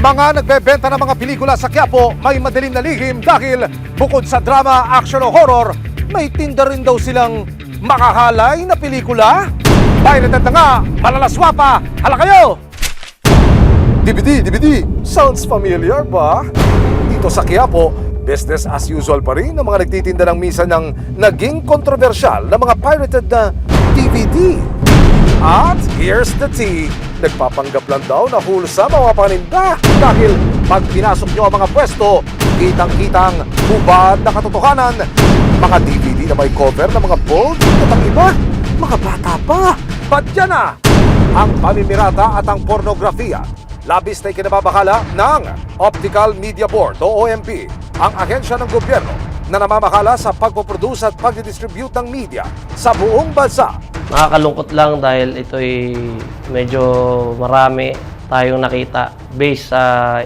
Mga nagbebenta ng mga pelikula sa Quiapo may madilim na lihim dahil bukod sa drama, action o horror, may tinda rin daw silang makahalay na pelikula. Pirated na nga, malalaswa pa. Hala kayo! DVD. Sounds familiar ba? Dito sa Quiapo, business as usual pa rin ang mga nagtitinda ng minsan ng naging kontrobersyal na mga pirated na DVD. At here's the tea. Nagpapanggap lang daw na hulsa mga paninda dahil pag pinasok nyo ang mga pwesto, kitang-kitang hubad na katotohanan. Mga DVD na may cover ng mga bold at ang iba, mga bata pa. Ba't yan na? Ang pamimirata at ang pornografiya. Labis na ikinababakala ng Optical Media Board o OMB, ang ahensya ng gobyerno na namamakala sa pagpoproduce at pagdidistribute ng media sa buong bansa. Nakakalungkot lang dahil ito'y medyo marami tayong nakita based sa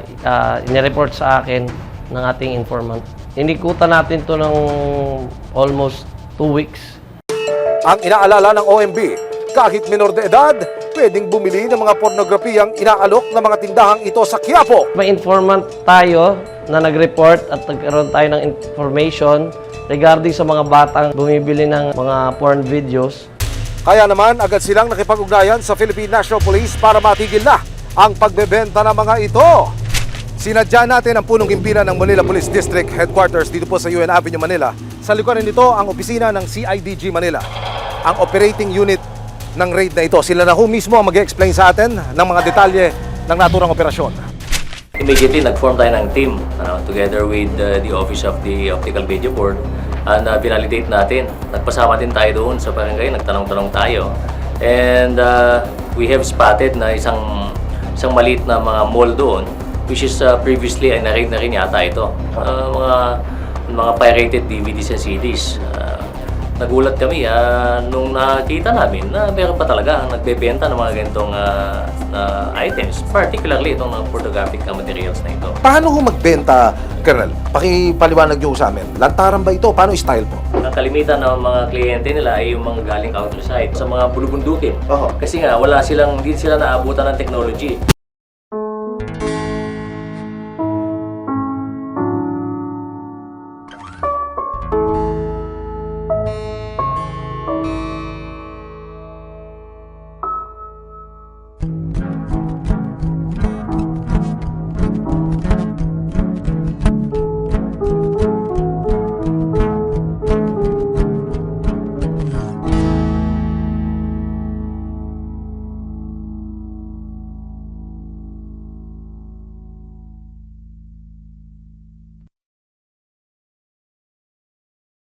inireport sa akin ng ating informant. Inikutan natin to ng almost 2 weeks. Ang inaalala ng OMB, kahit minor de edad, pwedeng bumili ng mga pornografiyang inaalok ng mga tindahang ito sa Quiapo. May informant tayo na nag-report at nagkaroon tayo ng information regarding sa mga batang bumibili ng mga porn videos. Kaya naman agad silang nakipag-ugnayan sa Philippine National Police para matigil na ang pagbebenta ng mga ito. Sinadya natin ang punong himpilan ng Manila Police District Headquarters dito po sa UN Avenue, Manila. Sa likuran nito ang opisina ng CIDG Manila, ang operating unit ng raid na ito. Sila na ho mismo ang mag-explain sa atin ng mga detalye ng naturang operasyon. Immediately, nag-form tayo ng team together with the Office of the Optical Video Board and binalidate natin. Nagpasama din tayo doon sa barangay, nagtanong-tanong tayo. And we have spotted na isang maliit na mga mall doon, which is previously ay na-raid na rin yata ito. Mga pirated DVDs and CDs. Nagulat kami nung nakita namin na meron pa talaga nagbebenta ng mga ganitong items, particularly itong pornographic materials na ito. Paano ho magbenta, Colonel? Pakipaliwanag nyo sa amin. Lantaran ba ito? Paano style po? Ang kalimitan ng mga kliyente nila ay yung mga galing outside sa mga bulubundukin. Oho. Kasi nga hindi sila naabutan ng technology.